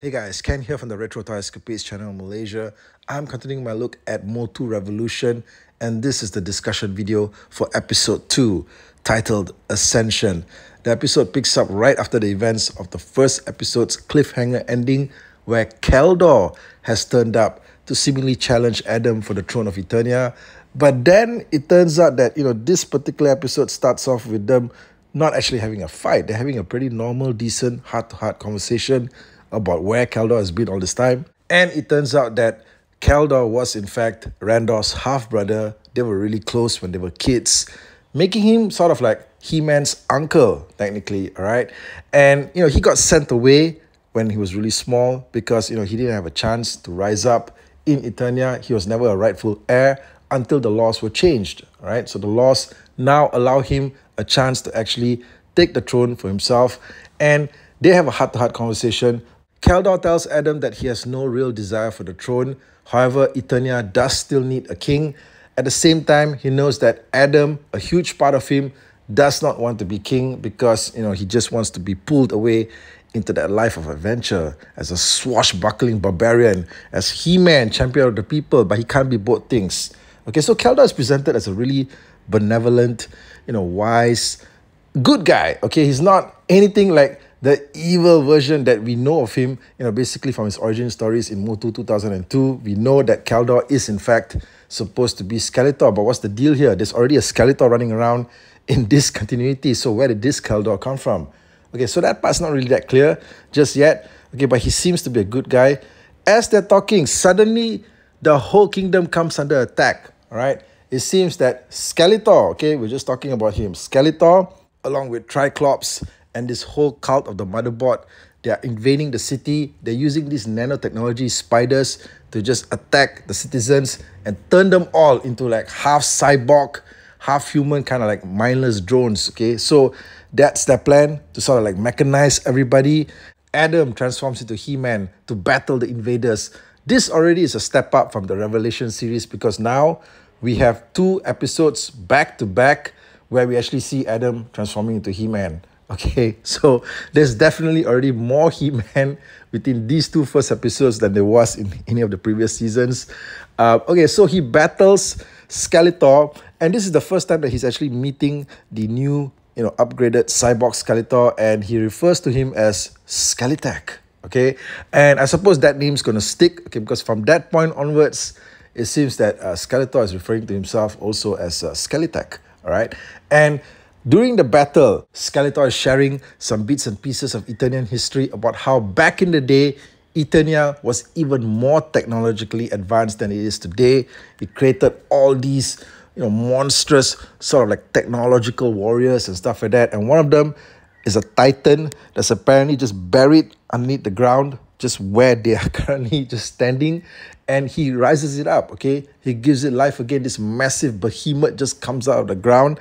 Hey guys, Ken here from the Retro Toy Escapades channel in Malaysia. I'm continuing my look at MOTU Revolution, and this is the discussion video for episode 2, titled Ascension. The episode picks up right after the events of the first episode's cliffhanger ending, where Kaldor has turned up to seemingly challenge Adam for the throne of Eternia. But then it turns out that, this particular episode starts off with them not actually having a fight. They're having a pretty normal, decent, heart-to-heart conversation about where Kaldor has been all this time. And it turns out that Kaldor was, in fact, Randor's half-brother. They were really close when they were kids, making him sort of like He-Man's uncle, technically, all right? And, he got sent away when he was really small because, he didn't have a chance to rise up in Eternia. He was never a rightful heir until the laws were changed, all right? So the laws now allow him a chance to actually take the throne for himself, and they have a heart-to-heart conversation. Kaldor tells Adam that he has no real desire for the throne. However, Eternia does still need a king. At the same time, he knows that Adam, a huge part of him, does not want to be king because, he just wants to be pulled away into that life of adventure as a swashbuckling barbarian, as He-Man, champion of the people, but he can't be both things. Okay, so Kaldor is presented as a really benevolent, wise, good guy. Okay, he's not anything like the evil version that we know of him, basically from his origin stories in MOTU 2002. We know that Kaldor is, in fact, supposed to be Skeletor. But what's the deal here? There's already a Skeletor running around in this continuity. So where did this Kaldor come from? Okay, so that part's not really that clear just yet. Okay, but he seems to be a good guy. As they're talking, suddenly the whole kingdom comes under attack, all right? It seems that Skeletor, okay, we're just talking about him, Skeletor, along with Triclops and this whole cult of the motherboard, they are invading the city. They're using these nanotechnology spiders to just attack the citizens and turn them all into like half cyborg, half human, kind of like mindless drones. Okay, so that's their plan, to sort of like mechanize everybody. Adam transforms into He-Man to battle the invaders. This already is a step up from the Revelation series because now we have 2 episodes back to back where we actually see Adam transforming into He-Man. Okay, so there's definitely already more He-Man within these 2 first episodes than there was in any of the previous seasons. Okay, so he battles Skeletor, and this is the first time that he's actually meeting the new, upgraded cyborg Skeletor, and he refers to him as Skeletech. Okay, and I suppose that name's gonna stick. Okay, because from that point onwards, it seems that Skeletor is referring to himself also as Skeletech. All right, and during the battle, Skeletor is sharing some bits and pieces of Eternian history about how back in the day, Eternia was even more technologically advanced than it is today. It created all these, monstrous sort of like technological warriors and stuff like that. And one of them is a Titan that's apparently just buried underneath the ground, just where they are currently just standing. And he rises it up, okay? He gives it life again. This massive behemoth just comes out of the ground.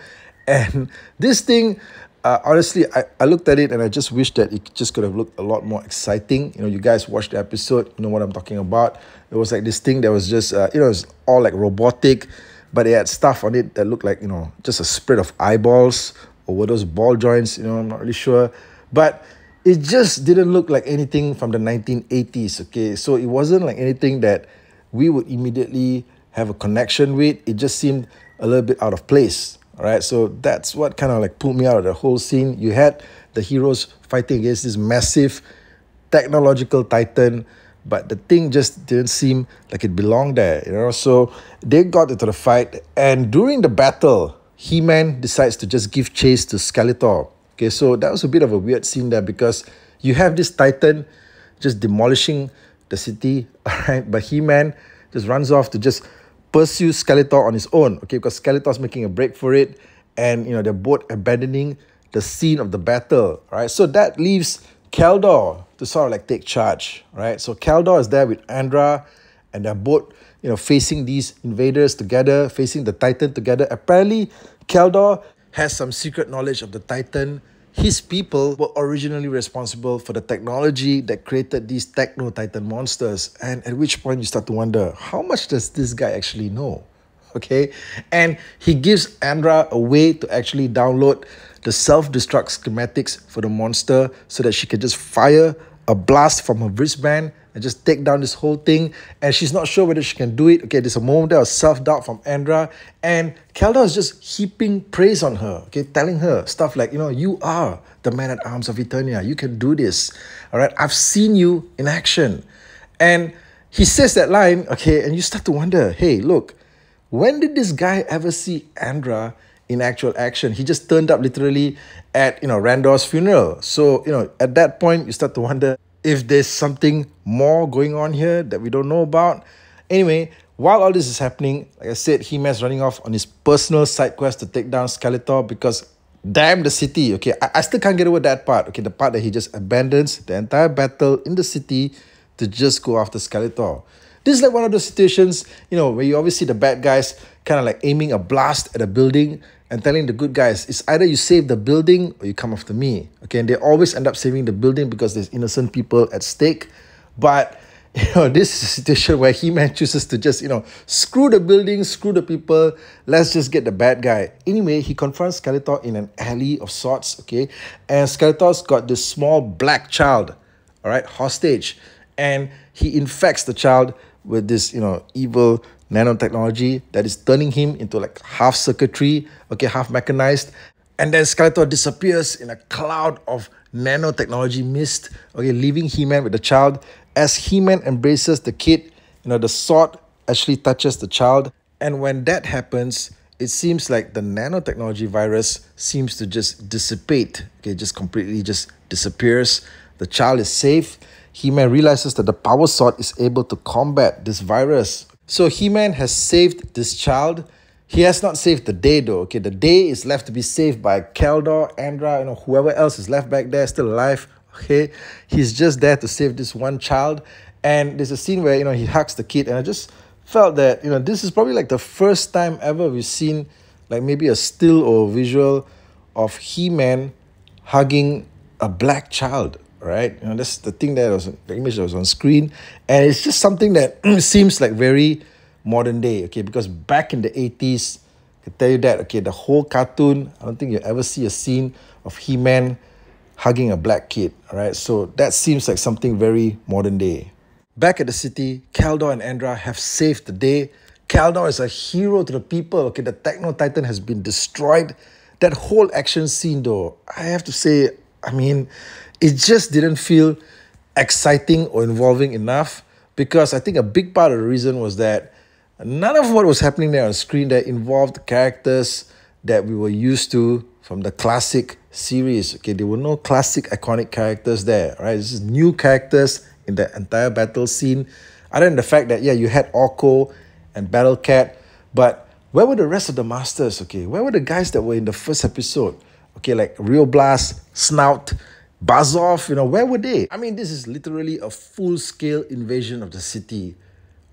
And this thing, honestly, I looked at it and I just wish that it just could have looked a lot more exciting. You guys watched the episode, you know what I'm talking about. It was like this thing that was just, it was all like robotic, but it had stuff on it that looked like, just a spread of eyeballs, or were those ball joints, I'm not really sure. But it just didn't look like anything from the 1980s, okay? So it wasn't like anything that we would immediately have a connection with. It just seemed a little bit out of place. All right, so that's what kind of like pulled me out of the whole scene. You had the heroes fighting against this massive technological titan, but the thing just didn't seem like it belonged there, So they got into the fight, and during the battle, He-Man decides to just give chase to Skeletor. Okay, so that was a bit of a weird scene there because you have this titan just demolishing the city, all right, but He-Man just runs off to just pursue Skeletor on his own, okay, because Skeletor's making a break for it, and they're both abandoning the scene of the battle, right? So that leaves Kaldor to sort of like take charge, right? So Kaldor is there with Andra, and they're both facing these invaders together, facing the Titan together. Apparently, Kaldor has some secret knowledge of the Titan. His people were originally responsible for the technology that created these Techno-Titan monsters. And at which point you start to wonder, how much does this guy actually know? Okay, and he gives Andra a way to actually download the self-destruct schematics for the monster so that she can just fire a blast from her wristband and just take down this whole thing. And she's not sure whether she can do it. Okay, there's a moment there of self-doubt from Andra. And Keldor is just heaping praise on her. Okay, telling her stuff like, you are the man at arms of Eternia. You can do this. All right, I've seen you in action. And he says that line, okay, and you start to wonder, hey, look, when did this guy ever see Andra in actual action? He just turned up literally at, Randor's funeral. So, at that point, you start to wonder if there's something more going on here that we don't know about. Anyway, while all this is happening, like I said, He-Man's running off on his personal side quest to take down Skeletor because damn the city. Okay, I still can't get over that part. Okay, the part that he just abandons the entire battle in the city to just go after Skeletor. This is like one of those situations, where you obviously see the bad guys kind of like aiming a blast at a building and telling the good guys, it's either you save the building or you come after me. Okay, and they always end up saving the building because there's innocent people at stake. But, this is a situation where He-Man chooses to just, screw the building, screw the people, let's just get the bad guy. Anyway, he confronts Skeletor in an alley of sorts, okay? And Skeletor's got this small black child, all right, hostage. And he infects the child with this, evil nanotechnology that is turning him into like half circuitry, okay, half mechanized. And then Skeletor disappears in a cloud of nanotechnology mist, okay, leaving He-Man with the child. As He-Man embraces the kid, the sword actually touches the child. And when that happens, it seems like the nanotechnology virus seems to just dissipate, okay, just completely just disappears. The child is safe. He-Man realizes that the power sword is able to combat this virus. So He-Man has saved this child. He has not saved the day though. Okay, the day is left to be saved by Keldor, Andra, whoever else is left back there still alive. Okay, he's just there to save this one child. And there's a scene where he hugs the kid, and I just felt that this is probably like the first time ever we've seen like maybe a still or visual of He-Man hugging a black child. Right, that's the thing that was the image that was on screen, and it's just something that seems like very modern day. Okay, because back in the 80s, I can tell you that. Okay, the whole cartoon, I don't think you ever see a scene of He-Man hugging a black kid. All right, so that seems like something very modern day. Back at the city, Keldor and Andra have saved the day. Keldor is a hero to the people. Okay, the Techno Titan has been destroyed. That whole action scene, though, I have to say, it just didn't feel exciting or involving enough, because I think a big part of the reason was that none of what was happening there on screen that involved characters that we were used to from the classic series. Okay, there were no classic iconic characters there, right? This is new characters in the entire battle scene, other than the fact that, yeah, you had Orko and Battle Cat, but where were the rest of the masters? Okay, where were the guys that were in the first episode? Okay, like Real Blast, Snout, Buzz Off, where were they? This is literally a full-scale invasion of the city.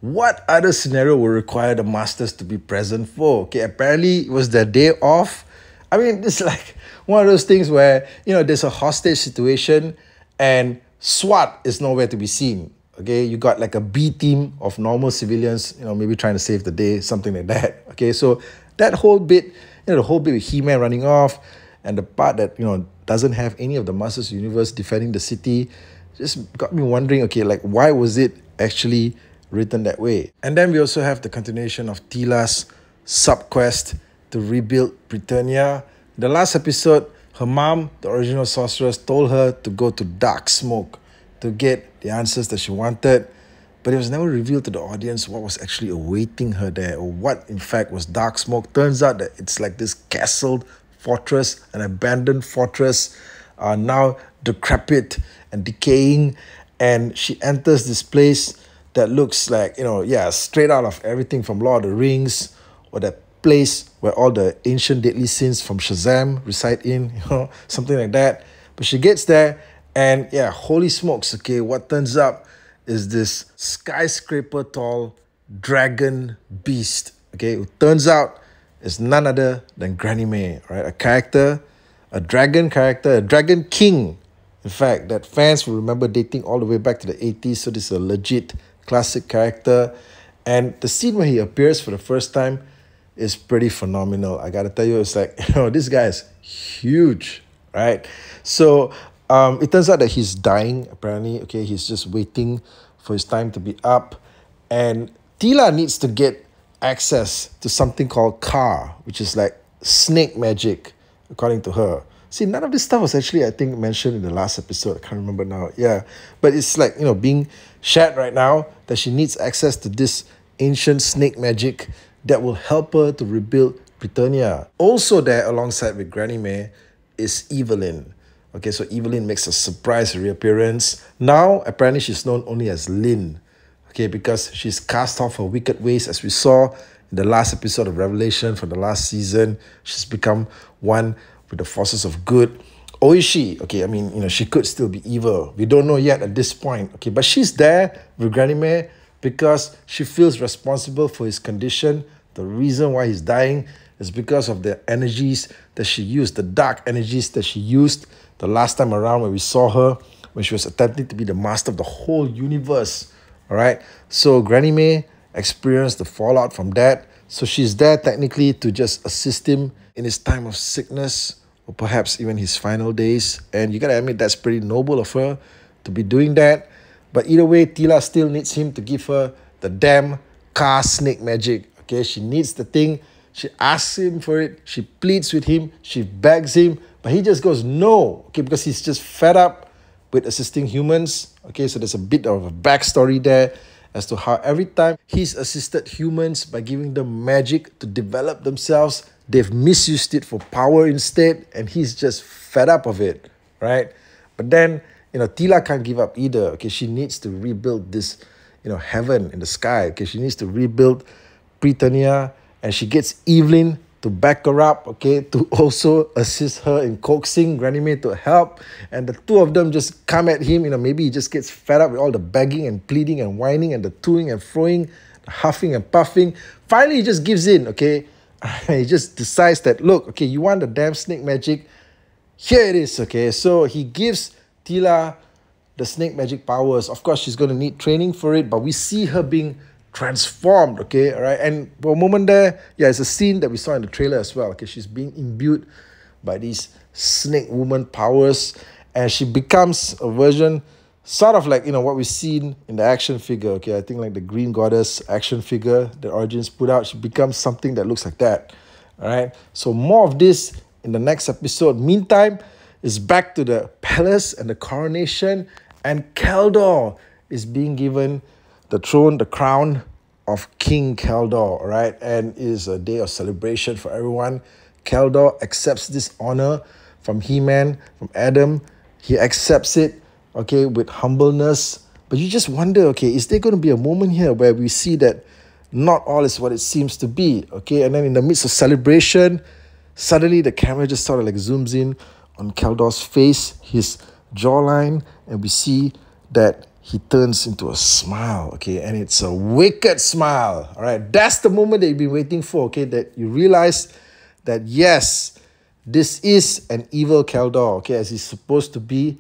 What other scenario would require the Masters to be present for? Okay, apparently it was their day off. This is like one of those things where, there's a hostage situation and SWAT is nowhere to be seen. Okay, you got like a B team of normal civilians, maybe trying to save the day, something like that. Okay, so that whole bit, the whole bit with He-Man running off, and the part that, doesn't have any of the Masters Universe defending the city, just got me wondering, okay, like why was it actually written that way? And then we also have the continuation of Tila's sub-quest to rebuild Britannia. The last episode, her mom, the original sorceress, told her to go to Dark Smoke to get the answers that she wanted, but it was never revealed to the audience what was actually awaiting her there, or what in fact was Dark Smoke. Turns out that it's like this castle fortress, an abandoned fortress, now decrepit and decaying, and she enters this place that looks like, straight out of everything from Lord of the Rings, or that place where all the ancient deadly sins from Shazam reside in, something like that. But she gets there, and yeah, holy smokes, okay, what turns up is this skyscraper tall dragon beast, okay, who turns out is none other than Granny May, right? A character, a dragon character, a dragon king, in fact, that fans will remember dating all the way back to the 80s. So this is a legit classic character. And the scene where he appears for the first time is pretty phenomenal. I gotta tell you, it's like, this guy is huge, right? So It turns out that he's dying, apparently. Okay, he's just waiting for his time to be up. And Tila needs to get access to something called Ka, which is like snake magic, according to her. See, none of this stuff was actually, I think, mentioned in the last episode. I can't remember now. Yeah, but it's like, being shared right now that she needs access to this ancient snake magic that will help her to rebuild Britannia. Also there, alongside with Granny May, is Evelyn. Okay, so Evelyn makes a surprise reappearance. Now, apparently, she's known only as Lynn. Okay, because she's cast off her wicked ways, as we saw in the last episode of Revelation from the last season. She's become one with the forces of good. Or is she? Okay, I mean, she could still be evil. We don't know yet at this point. Okay, but she's there with Granny May because she feels responsible for his condition. The reason why he's dying is because of the energies that she used, the dark energies that she used the last time around when we saw her, when she was attempting to be the master of the whole universe. All right, so Granny May experienced the fallout from that. So she's there technically to just assist him in his time of sickness, or perhaps even his final days. And you gotta admit, that's pretty noble of her to be doing that. But either way, Tila still needs him to give her the damn car snake magic. Okay, she needs the thing. She asks him for it. She pleads with him. She begs him. But he just goes no. Okay, because he's just fed up with assisting humans. Okay, so there's a bit of a backstory there as to how every time he's assisted humans by giving them magic to develop themselves, they've misused it for power instead, and he's just fed up of it, right? But then, Tila can't give up either. Okay, she needs to rebuild this, heaven in the sky. Okay, she needs to rebuild Britannia, and she gets Evelyn to back her up, okay, to also assist her in coaxing Granny May to help. And the two of them just come at him. Maybe he just gets fed up with all the begging and pleading and whining and the toing and froing, the huffing and puffing. Finally, he just gives in, okay. He just decides that, look, okay, you want the damn snake magic? Here it is, okay. So he gives Tila the snake magic powers. Of course, she's going to need training for it, but we see her being transformed, okay, all right. And for a moment there, yeah, it's a scene that we saw in the trailer as well. Okay, she's being imbued by these snake woman powers, and she becomes a version sort of like what we've seen in the action figure. Okay, I think like the Green Goddess action figure that Origins put out. She becomes something that looks like that. All right, so more of this in the next episode. Meantime, it's back to the palace and the coronation, and Keldor is being given the throne, the crown of King Keldor, all right? And it is a day of celebration for everyone. Keldor accepts this honor from He-Man, from Adam. He accepts it, okay, with humbleness. But you just wonder, okay, is there going to be a moment here where we see that not all is what it seems to be, okay? And then in the midst of celebration, suddenly the camera just sort of like zooms in on Keldor's face, his jawline, and we see that he turns into a smile, okay? And it's a wicked smile, all right? That's the moment that you've been waiting for, okay? That you realize that, yes, this is an evil Keldor, okay? As he's supposed to be.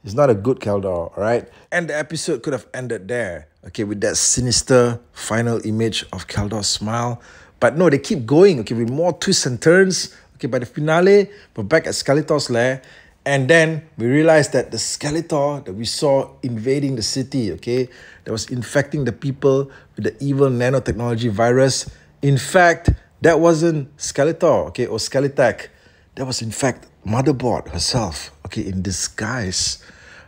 He's not a good Keldor, all right? And the episode could have ended there, okay? With that sinister final image of Keldor's smile. But no, they keep going, okay? With more twists and turns. Okay, by the finale, we're back at Skeletor's lair. And then we realized that the Skeletor that we saw invading the city, okay, that was infecting the people with the evil nanotechnology virus, in fact, that wasn't Skeletor, okay, or Skeletech. That was, in fact, Motherboard herself, okay, in disguise.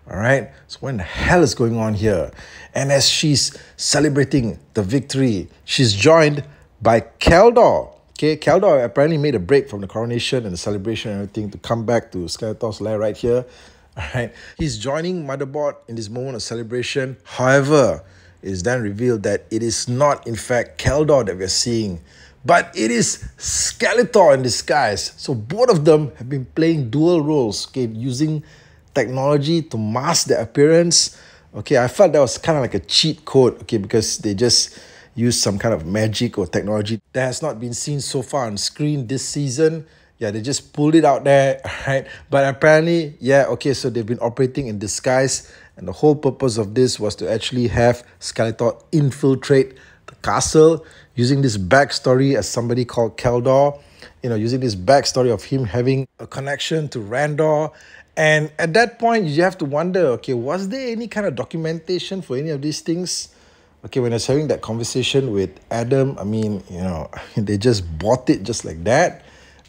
All right, so what in the hell is going on here? And as she's celebrating the victory, she's joined by Keldor. Okay, Keldor apparently made a break from the coronation and the celebration and everything to come back to Skeletor's lair right here. All right, he's joining Motherboard in this moment of celebration. However, it is then revealed that it is not, in fact, Keldor that we're seeing, but it is Skeletor in disguise. So both of them have been playing dual roles, okay, using technology to mask their appearance. Okay, I felt that was kind of like a cheat code, okay, because they just use some kind of magic or technology that has not been seen so far on screen this season. Yeah, they just pulled it out there, right? But apparently, yeah, okay, so they've been operating in disguise, and the whole purpose of this was to actually have Skeletor infiltrate the castle using this backstory as somebody called Keldor. using this backstory of him having a connection to Randor. And at that point, you have to wonder, okay, was there any kind of documentation for any of these things? Okay, when I was having that conversation with Adam, I mean, they just bought it just like that.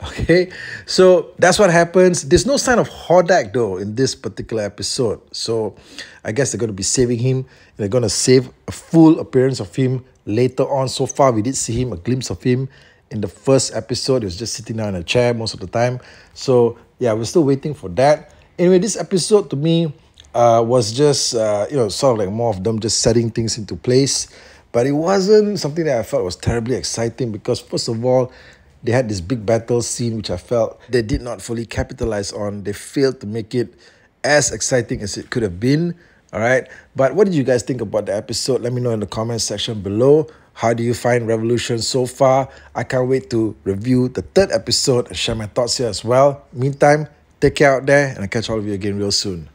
Okay, so that's what happens. There's no sign of Hordak though in this particular episode. So I guess they're going to be saving him. They're going to save a full appearance of him later on. So far, we did see him, a glimpse of him in the first episode. He was just sitting down in a chair most of the time. So yeah, we're still waiting for that. Anyway, this episode to me was just, sort of like more of them just setting things into place. But it wasn't something that I felt was terribly exciting because, first of all, they had this big battle scene which I felt they did not fully capitalize on. They failed to make it as exciting as it could have been. All right. But what did you guys think about the episode? Let me know in the comments section below. How do you find Revolution so far? I can't wait to review the third episode and share my thoughts here as well. Meantime, take care out there and I'll catch all of you again real soon.